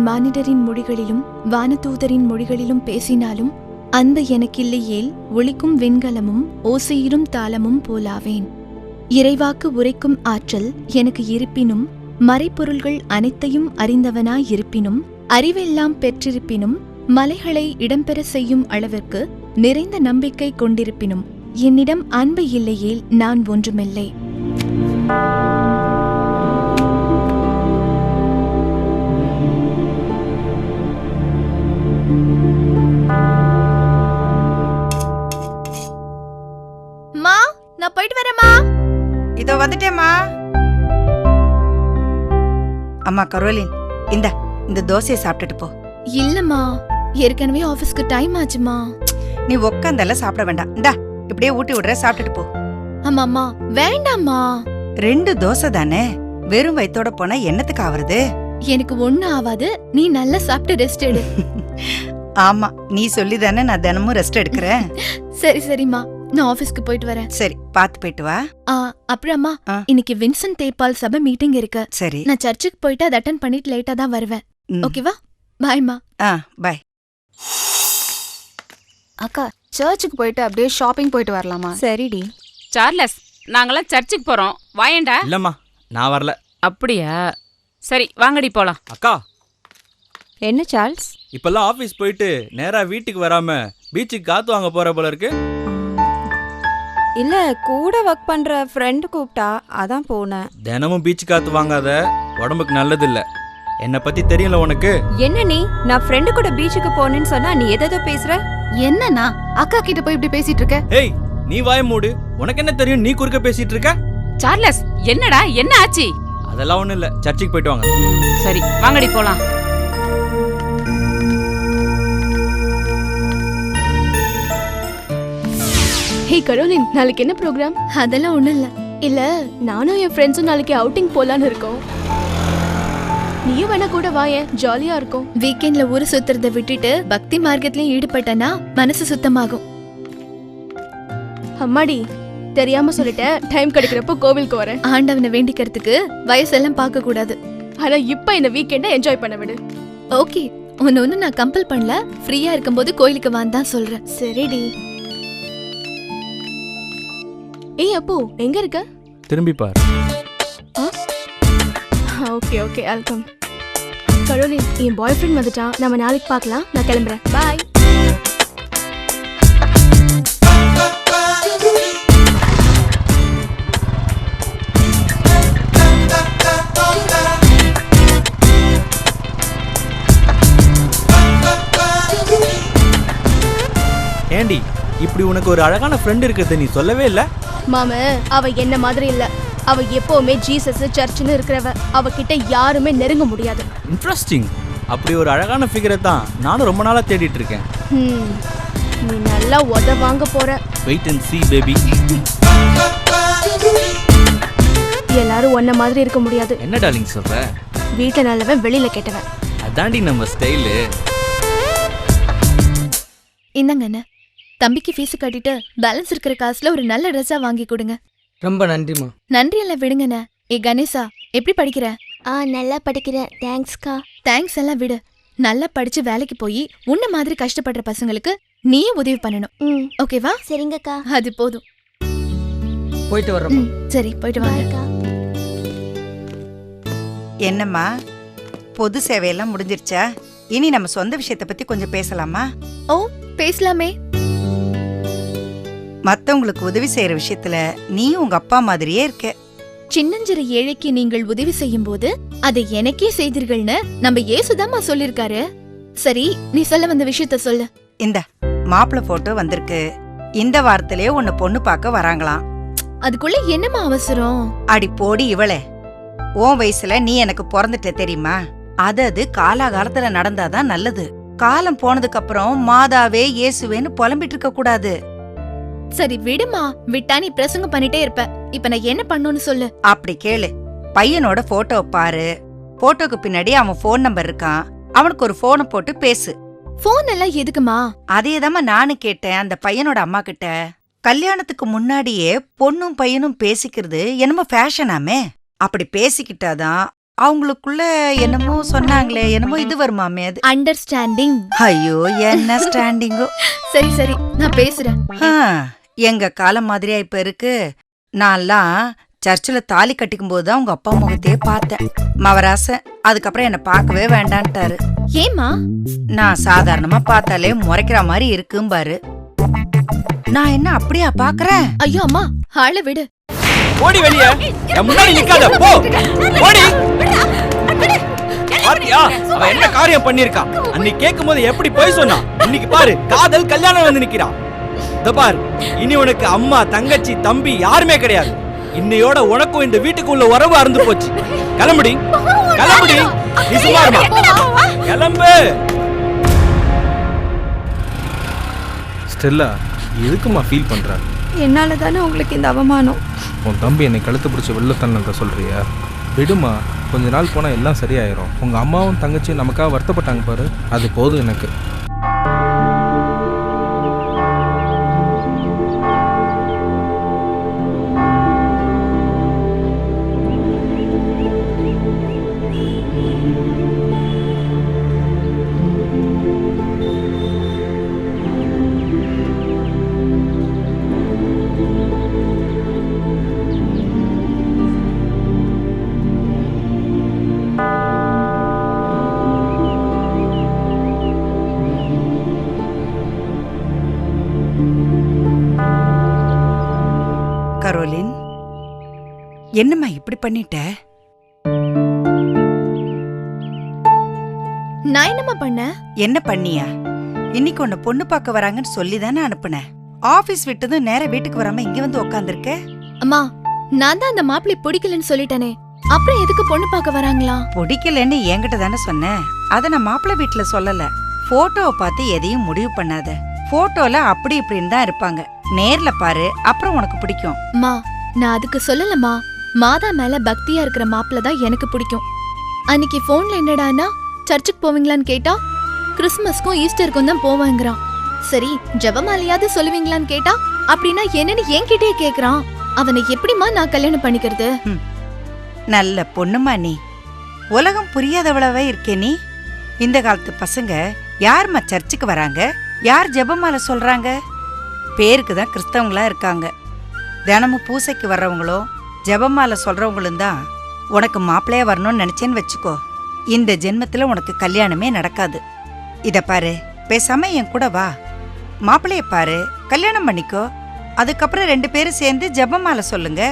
மானிடரின் மொழிகளிலும் வானதூதரின் மொழிகளிலும் பேசினாலும் அன்பு எனக்கில்லையேல் ஒலிக்கும் வெண்கலமும் ஓசையிடும் தாளமும் போலாவேன். இறைவாக்கு உரைக்கும் ஆற்றல் எனக்கு இருப்பினும், மறைப்பொருள்கள் அனைத்தையும் அறிந்தவனாயிருப்பினும், அறிவெல்லாம் பெற்றிருப்பினும், மலைகளை இடம்பெற செய்யும் அளவிற்கு நிறைந்த நம்பிக்கை கொண்டிருப்பினும், என்னிடம் அன்பு இல்லையேல் நான் ஒன்றுமில்லை. நான் போயிட்டு வரேம்மா. இதோ வந்துட்டேம்மா. அம்மா கரோலின், இந்த தோசையை சாப்பிட்டுட்டு போ. இல்லம்மா, ஏற்கனவே ஆபீஸ்க்கு டைம் ஆச்சுமா. நீ உட்காந்தெல்லாம் சாப்பிட வேண்டாம். இந்தா இப்படியே ஊட்டி விடுற, சாப்பிட்டுட்டு போ. அம்மாம்மா வேண்டாம்மா. 2 தோசை தானே, வெறும் வயித்தோட போனா என்னத்துக்கு ஆவறது? எனக்கு ஒண்ணும் ஆவாது, நீ நல்லா சாப்பிட்டு ரெஸ்ட் எடு. ஆமா, நீ சொல்லிதானே நான் தினமும் ரெஸ்ட் எடுக்கிறேன். சரி சரிம்மா, நான் ஆபீஸ்க்கு போயிட்டு வரேன். சரி, பாத்து போயிட்டு வா. அப்புறமா இன்னைக்கு வின்சென்ட் தேப்பால் சபை மீட்டிங் இருக்கு. சரி, நான் சர்ச்சுக்கு போயிட்டு அதை அட்டெண்ட் பண்ணிட்டு லேட்டா தான் வருவேன். ஓகேவா? பாய்மா. பாய். அக்கா, சர்ச்சுக்கு போயிட்டு அப்படியே ஷாப்பிங் போயிட்டு வரலாமா? சரிடி. சார்லஸ், நாங்களாம் சர்ச்சுக்கு போறோம், வாயேண்டா. இல்லம்மா, நான் வரல. அப்படியா? சரி வாங்கடி போலாம். அக்கா, என்ன சார்ல்ஸ்? இப்பெல்லாம் ஆபீஸ் போயிட்டு நேரா வீட்டுக்கு வராம பீச்சுக்கு காத்து வாங்க போற போல இருக்கு. இல்ல, கூட ஒர்க் பண்ற ஃப்ரெண்ட் கூப்பிட்டா அதான் போனேன். தினமும் பீச்சு காத்து வாங்காத, உடம்புக்கு நல்லது இல்ல. என்னை பத்தி தெரியல உனக்கு. என்ன நீ, நான் ஃப்ரெண்டு கூட பீச்சுக்கு போனேன்னு சொன்னா நீ எதோ பேசுற? என்னன்னா அக்கா கிட்ட போய் இப்படி பேசிட்டு இருக்க? ஏய், நீ வாய மூடு. உனக்கு என்ன தெரியும், நீ குறுக்க பேசிட்டு இருக்க? சார்லஸ், என்னடா, என்ன ஆச்சு? அதெல்லாம் ஒண்ணும் இல்ல, சர்ச்சுக்கு போயிட்டு வாங்க. சரி வாங்கடி போலாம். ஹே கரோலின், நாளைக்கு என்ன ப்ரோக்ராம்? அதெல்லாம் ஒண்ணும் இல்ல. இல்ல, நானும் என் ஃப்ரெண்ட்ஸும் நாளைக்கு அவுட்டிங் போலான்னு இருக்கோம். நீயும் வேணா கூட வாயேன், ஜாலியா இருக்கும். வீக்கெண்ட்ல ஊரு சுத்துறத விட்டுட்டு பக்தி மார்க்கத்திலயும் ஈடுபட்டனா மனசு சுத்தமாகும். அம்மாடி, தெரியாம சொல்லிட்டேன். டைம் கிடைக்கிறப்போ கோவிலுக்கு வரேன். ஆண்டவனை வேண்டிக்கிறதுக்கு வயசெல்லாம் பார்க்க கூடாது. ஆனா இப்ப இந்த வீக்கெண்டை என்ஜாய் பண்ண விடு. ஓகே, ஒன்னு நான் கம்பல் பண்ணல. ஃப்ரீயா இருக்கும்போது கோயிலுக்கு வான்னு சொல்றேன். சரிடி. ஏய் அப்போ, எங்க இருக்க? திரும்பி பாரு. Okay okay, welcome. கரோலின், என் பாய் ஃப்ரெண்ட் வந்துட்டான். நம்ம நாளைக்கு பார்க்கலாம். நான் கிளம்புறேன். பாய். ஏண்டி, இப்படி உனக்கு ஒரு அழகான ஃப்ரெண்ட் இருக்கிறது நீ சொல்லவே இல்ல? மாம, அவ என்ன மாதிரி இல்ல. அவ எப்பவுமே ஜீசஸ் சர்ச்னு இருக்கிறவ. அவகிட்ட யாருமே நெருங்க முடியாது. இன்ட்ரெஸ்டிங். அப்படி ஒரு அழகான ஃபிகரை தான் நானும் ரொம்ப நாளா தேடிட்டு இருக்கேன். நீ நல்லா உத வாங்க போற. Wait and see baby. எல்லாரும் ஒன்ன மாதிரி இருக்க முடியாது. என்ன டார்லிங் சொல்ற? வீட்ல நல்லவன், வெளியில கெட்டவன். அதாண்டி நம்ம ஸ்டைலு. இந்தாங்கண்ணே, தம்பிக்கு ஃபீஸ் கட்டிட்டு பேலன்ஸ் இருக்கிற காசுல ஒரு நல்ல ட்ரெஸ்ஸா வாங்கி கொடுங்க. ரொம்ப நன்றிமா. நன்றி எல்லாம் விடுங்கண்ணே. ஏ கணேசா, எப்படி படிக்கிற? நல்லா படிக்கிறேன். தேங்க்ஸ்க்கா. தேங்க்ஸ் எல்லாம் விடு. நல்லா படிச்சு வேலைக்கு போய் உன்ன மாதிரி கஷ்டப்படுற பசங்களுக்கு நீயே உதவி பண்ணணும். ஓகேவா? சரிங்கக்கா. அது போதும். போயிட்டு வர்றோம். சரி, போயிட்டு வாங்க. என்னம்மா, பொது சேவையெல்லாம் முடிஞ்சிருச்சா? இனி நம்ம சொந்த விஷயத்தை பத்தி கொஞ்சம் பேசலாமா? ஓ, பேசலாமே. மத்தவங்களுக்கு உதவி செய்யற விஷயத்துல நீயும் உங்க அப்பா மாதிரியே இருக்க. சின்னஞ்சிறு ஏழைக்கு நீங்கள் உதவி செய்யும் போது அதை எனக்கே செய்தீர்கள்னு நம்ம ஏசுதாமா சொல்லிருக்காரு. சரி, நீ சொல்ல வந்த விஷயத்த சொல்லு. இந்த மாப்பிள்ளை போட்டோ வந்திருக்கு. இந்த வாரத்திலேயே உன்னை பொண்ணு பார்க்க வராங்களாம். அதுக்குள்ள என்னமா அவசரம்? அடி போடி இவளே, உன் வயசுல நீ எனக்கு பிறந்துட்ட தெரியுமா? அது காலாகாலத்துல நடந்தாதான் நல்லது. காலம் போனதுக்கு அப்புறம் மாதாவே இயேசுவேன்னு புலம்பிட்டு இருக்க கூடாது. சரி விடுமா, விட்டா நீ பிரசங்கம் பண்ணிட்டே இருப்ப. இப்ப நான் என்ன பண்ணணும்னு சொல்லு. அப்படி கேளு. பையனோட போட்டோ பாரு. போட்டோக்கு பின்னாடி அவன் போன் நம்பர் இருக்கான். அவனுக்கு ஒரு போனை போட்டு பேசு. போன் எல்லாம் எதுக்குமா? அதேதாம்மா நானும் கேட்டேன் அந்த பையனோட அம்மா கிட்ட. கல்யாணத்துக்கு முன்னாடியே பொண்ணும் பையனும் பேசிக்கிறது என்னமோ ஃபேஷனாமே. அப்படி பேசிக்கிட்டாதான் அவங்களுக்குள்ள என்னமோ சொன்னாங்களே, என்னமோ இது வருமாமே அது. அண்டர்ஸ்டாண்டிங். ஐயோ என்ன ஸ்டாண்டிங்கோ. சரி சரி, நான் பேசுறேன். எங்க காலம் மாதிரியா இப்ப இருக்கு? நான்லாம் சர்ச்சில் தாலி கட்டிக்கும் போதுதான் உங்க அப்பா முகத்தையே பார்த்தேன். மவராசன் அதுக்கப்புறம் என்ன பார்க்கவே வேண்டான்ட்டாரு. ஏமா? நான் சாதாரணமா பார்த்தாலே முறைக்கிற மாதிரி இருக்கும்பாரு. நான் என்ன அப்படியா பாக்குறேன்? ஐயோ அம்மா, ஆள விடு. ஓடி வெளிய. என் முன்னாடி நிக்காத, போ. ஓடி. பாத்தியா அவ என்ன காரியம் பண்ணிருக்கா? அன்னைக்கு கேக்கும்போது எப்படி போய் சொன்னா? இன்னைக்கு பாரு, காதல் கல்யாணம் வந்து நிக்கிறா. இத பாரு, இனி உனக்கு அம்மா, தங்கச்சி, தம்பி யாருமே கிடையாது. இன்னையோட உனக்கும் இந்த வீட்டுக்குள்ள உறவு அறுந்து போச்சு. கிளம்புடி, கிளம்புடி. நீ சும்மா இருமா. கிளம்பு. ஸ்டெல்லா, எதுக்குமா ஃபீல் பண்ற? என்னால தானே உங்களுக்கு இந்த அவமானம். உன் தம்பி என்னை கழுத்து பிடிச்சி வெளில தள்ளத சொல்றியா? விடுமா, கொஞ்ச நாள் போனால் எல்லாம் சரியாயிரும். உங்கள் அம்மாவும் தங்கச்சியும் நமக்காக வருத்தப்பட்டாங்க பாரு, அது போதும் எனக்கு. கரோலின், என்னம்மா இப்படி பண்ணிட்ட? நான் என்னம்மா பண்ண? என்ன பண்ணியா? இன்னைக்கு உன்னை பொண்ணு பார்க்க வராங்கன்னு சொல்லிதானே அனுப்புனேன். ஆபீஸ் விட்டதும் நேர வீட்டுக்கு வராம இங்க வந்து உட்காந்துருக்க. அம்மா, நான் தான் அந்த மாப்பிள்ளை பிடிக்கலன்னு சொல்லிட்டேனே, அப்புறம் எதுக்கு பொண்ணு பார்க்க வராங்களா? பிடிக்கலன்னு என்கிட்ட தானே சொன்னேன். அத நான் மாப்பிள்ளை வீட்டுல சொல்லல. போட்டோவை பார்த்து எதையும் முடிவு பண்ணாத. போட்டோல அப்படி இப்படின்னு தான் இருப்பாங்க. நேர்ல பாரு, அப்புறம் உனக்கு பிடிக்கும். மா, நான் அதுக்கு சொல்லலமா. மாதா மேல பக்தியா இருக்கிற மாப்பிள்ள தான் எனக்கு பிடிக்கும். அன்னைக்கு போன்ல என்னடானா சர்ச்சுக்கு போவீங்களான்னு கேட்டா கிறிஸ்மஸ்க்கும் ஈஸ்டருக்கும் தான் போவாங்கிறான். சரி, ஜெபமாலையாவது சொல்லுவீங்களான்னு கேட்டா அப்படின்னா என்னன்னு என்கிட்டயே கேக்குறான். அவனை எப்படிமா நான் கல்யாணம் பண்ணிக்கிறது? நல்ல பொண்ணுமா நீ. உலகம் புரியாதவளவே இருக்கே நீ. இந்த காலத்து பசங்க யாருமா சர்ச்சுக்கு வராங்க? யார் ஜெபமாலை சொல்றாங்க? பேருக்கு தான் கிறிஸ்தவங்களா இருக்காங்க. தினமும் பூசைக்கு வர்றவங்களோ ஜெபமாலை சொல்றவங்களும் தான் உனக்கு மாப்பிள்ளையா வரணும்னு நினைச்சேன்னு வச்சுக்கோ, இந்த ஜென்மத்துல உனக்கு கல்யாணமே நடக்காது. இத பாரு, பேசாம என் கூட வா, மாப்பிள்ளைய பாரு, கல்யாணம் பண்ணிக்கோ. அதுக்கப்புறம் 2 பேரும் சேர்ந்து ஜெபமாலை சொல்லுங்க.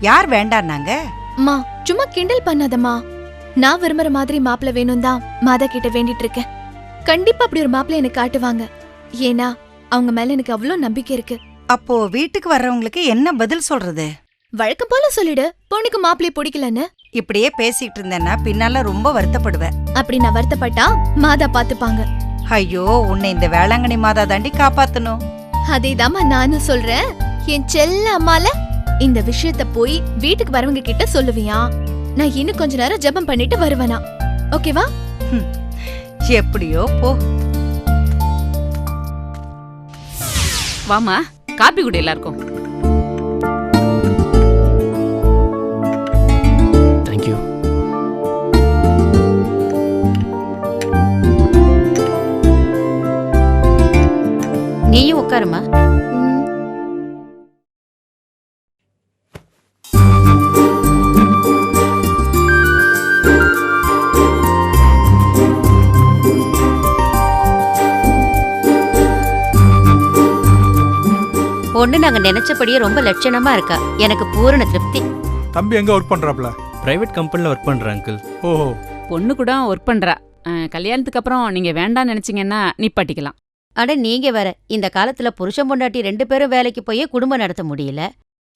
யார் வேண்டான்னாங்க? அம்மா, சும்மா கிண்டல் பண்ணாதம்மா. நான் விரும்புற மாதிரி மாப்பிள்ளை வேணும் தான் மாதா கிட்ட வேண்டிட்டு இருக்கேன். கண்டிப்பா அப்படி ஒரு மாப்பிள்ளை எனக்கு காட்டுவாங்க. ஏன்னா அவங்க மேல எனக்கு அவ்வளவு நம்பிக்கை இருக்கு. அப்போ வீட்டுக்கு வர்றவங்களுக்கு என்ன பதில் சொல்றது? வழக்கம் போல சொல்லிடு, பொண்ணுக்கு மாப்பிள்ளைய பிடிக்கலன்னு. இப்படியே பேசிட்டு இருந்தேன்னா பின்னால ரொம்ப வருத்தப்படுவேன். அப்படி நான் வருத்தப்பட்டா மாதா பாத்துப்பாங்க. ஐயோ, உன்னை இந்த வேளாங்கண்ணி மாதா தாண்டி காப்பாத்தணும். அதேதாம்மா நானும் சொல்றேன். என் செல்ல அம்மால இந்த விஷயத்த போய் வீட்டுக்கு வரவங்க கிட்ட சொல்லுவியா? நான் இன்னும் கொஞ்ச நேரம் ஜெபம் பண்ணிட்டு வருவேனா? ஓகேவா? எப்படியோ போ. வாமா, காப்பி குடி எல்லாருக்கும். தேங்க்யூ. நீயும் உட்காருமா. பொண்ணு நாங்க நினைச்சபடியே ரொம்ப லட்சணமா இருக்கா. எனக்கு பூரண திருப்தி. தம்பி எங்க ஒர்க் பண்றாப்ல? பிரைவேட் கம்பெனில ஒர்க் பண்றேன் அங்கிள். ஓஹோ. பொண்ணு கூட ஒர்க் பண்றா. கல்யாணத்துக்கு அப்புறம் நீங்க வேண்டாம்னு நினைச்சீங்கன்னா நிப்பாட்டிக்கலாம். அட நீங்க வேற, இந்த காலத்துல புருஷன் பொண்டாட்டி 2 பேரும் வேலைக்கு போய் குடும்பம் நடத்த முடியல.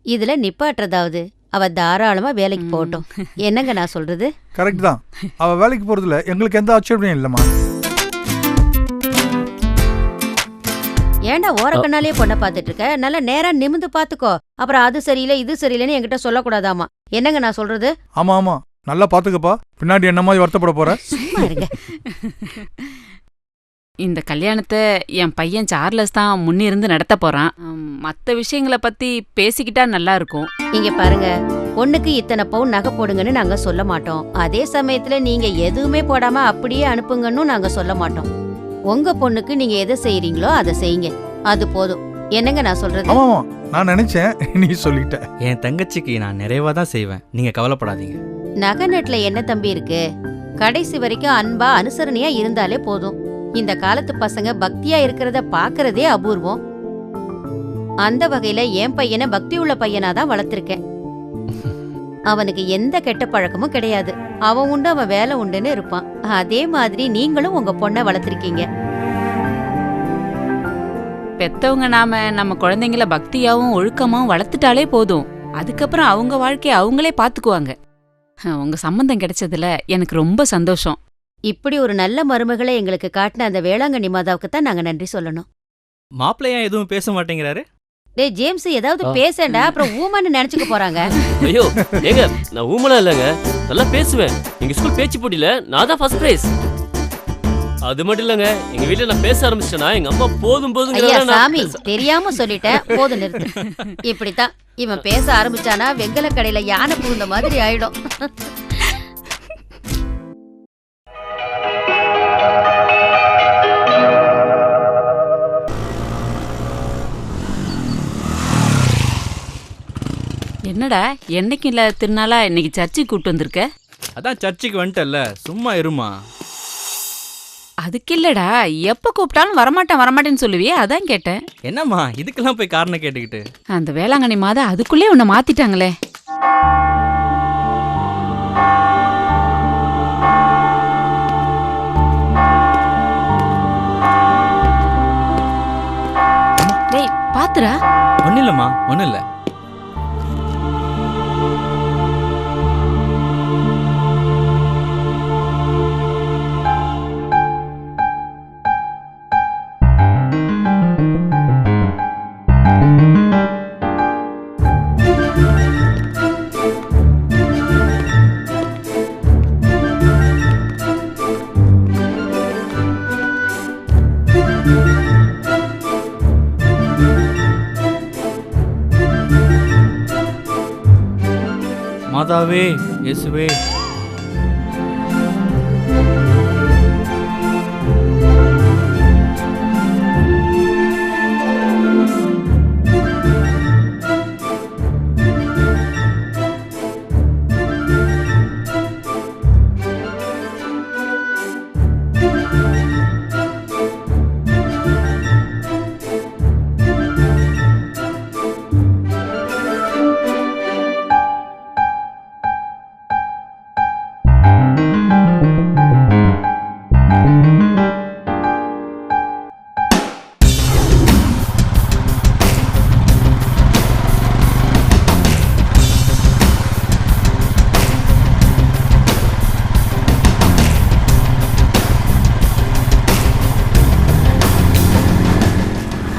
இதுல நிப்பாட்டுறதாவது அவ தாராளமா வேலைக்கு போகட்டும். என்னங்க நான் சொல்றது? கரெக்ட் தான். அவ வேலைக்கு போறதுல எங்களுக்கு எந்த ஆட்சேபனையும் இல்லம்மா. ஏன்டா ஓரக்கண்ணாலே பொண்ணை பாத்துட்டு இருக்க? நல்லா நேரா நிமிந்து பாத்துக்கோ. அப்புறம் அது சரியில்லை இது சரியில்லைன்னு என்கிட்ட சொல்லக்கூடாதாமா. என்னங்க நான் சொல்றது? ஆமா ஆமா, நல்லா பாத்துக்கப்பா. பின்னாடி என்ன மாதிரி வருத்தப்பட போற? சும்மா இருங்க. இந்த கல்யாணத்தை என் பையன் சார்லஸ் தான் முன்னிருந்து நடத்த போறான். மற்ற விஷயங்களை பத்தி பேசிக்கிட்டா நல்லா இருக்கும். இங்க பாருங்க, பொண்ணுக்கு இத்தனை பவுன் நகை போடுங்கன்னு நாங்க சொல்ல மாட்டோம். அதே சமயத்துல நீங்க எதுவுமே போடாம அப்படியே அனுப்புங்கன்னு நாங்க சொல்ல மாட்டோம். உங்க பொண்ணுக்கு நீங்க எதை செய்யறீங்களோ அதை செய்யுங்க, அது போதும். என்னங்க நான் சொல்றது? ஆமாமா, நான் நினைச்சேன் நீ சொல்லிட்ட. என் தங்கச்சிக்கு நான் நிறைவா தான் செய்வேன், நீங்க கவலைப்படாதீங்க. நகை நட்டுல என்ன தம்பி இருக்கு? கடைசி வரைக்கும் அன்பா அனுசரணையா இருந்தாலே போதும். இந்த காலத்து பசங்க பக்தியா இருக்கிறத பாக்குறதே அபூர்வம். அந்த வகையில என் பையனை பக்தி உள்ள பையனா தான் வளர்த்திருக்கேன். அவனுக்கு எந்த கெட்ட பழக்கமும் கிடையாது. அவன் உண்டு அவன் வேலை உண்டுன்னு இருப்பான். அதே மாதிரி நீங்களும் உங்க பொண்ணை வளர்த்திருக்கீங்க. பெத்தவங்க நாம நம்ம குழந்தைங்கள பக்தியாவும் ஒழுக்கமாவும் வளர்த்துட்டாலே போதும். அதுக்கப்புறம் அவங்க வாழ்க்கைய அவங்களே பாத்துக்குவாங்க. உங்க சம்பந்தம் கிடைச்சதுல எனக்கு ரொம்ப சந்தோஷம். இப்படி ஒரு நல்ல மருமகளை எங்களுக்கு காட்டின அந்த வேளாங்கண்ணி மாதாவுக்கு தான் நாங்க நன்றி சொல்லணும். மாப்பிள்ளையா எதுவும் பேச மாட்டேங்கிறாரு? டேய் ஜேம்ஸ், ஏதாவது பேசண்டா, அப்புறம் ஊமான்னு நினைச்சுக்க போறாங்க. ஐயோ ஏங்க, நான் ஊமலா இல்லைங்க, நல்லா பேசுவேன். எங்க ஸ்கூல் பேச்சு போட்டியில நான் தான் ஃபர்ஸ்ட் பிரைஸ். அது மட்டும் இல்லைங்க, எங்க வீட்டுல நான் பேச ஆரம்பிச்சிட்டேன்னா எங்க அம்மா போதும் ஐயா சாமி, போதும். தெரியாம சொல்லிட்டேன், போதும் நிறுத்து. இப்படித்தான் இவன் பேச ஆரம்பிச்சானா வெங்கல கடையில யானை புகுந்த மாதிரி ஆயிடும். என்னடா என்னைக்கு இல்ல திருநாளா இன்னைக்கு சர்ச்சுக்கு கூப்பிட்டு வந்திருக்க? அதான் சர்ச்சுக்கு வந்துட்டல்ல, சும்மா இருமா. அதுக்கு இல்லடா, எப்ப கூப்பிட்டாலும் வரமாட்டேன்னு சொல்லுவியே, அதான் கேட்டேன். என்னம்மா இதுக்கெல்லாம் போய் காரணம் கேட்டுக்கிட்டு? அந்த வேளாங்கண்ணி மாதா அதுக்குள்ளே உன்னை மாத்திட்டாங்களே. டேய் பாத்துடா. ஒன்னும் இல்லம்மா, ஒன்னும் இல்ல. மாதாவே, இயேசுவே,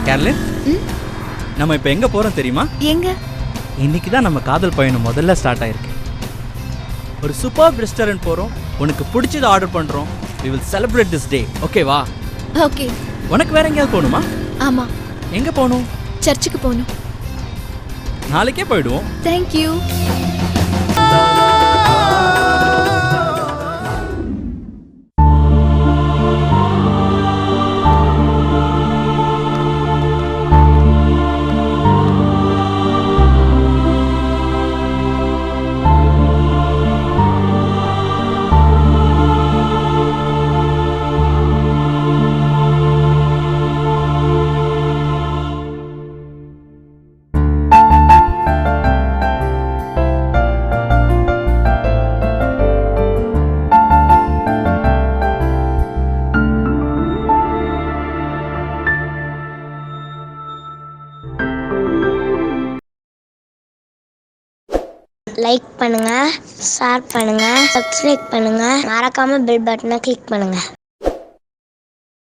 கேர்லின், நம்ம இப்ப எங்க போறோம் தெரியுமா? எங்க? இன்னைக்கு தான் நம்ம காதல் பயணம் முதல்ல ஸ்டார்ட் ஆயிருக்கு. ஒரு சூப்பர் ரெஸ்டாரண்ட் போறோம், உனக்கு பிடிச்சத ஆர்டர் பண்றோம். we will celebrate this day, ஓகேவா? ஓகே. உனக்கு வேற எங்கேயாவது போகணுமா? ஆமா. எங்க போகணும்? சர்ச்சுக்கு போகணும். நாளைக்கே போயிடுவோம். Thank you. லைக் பண்ணுங்க, ஷேர் பண்ணுங்க, சப்ஸ்கிரைப் பண்ணுங்க, மறக்காம பெல் பட்டனை கிளிக் பண்ணுங்க.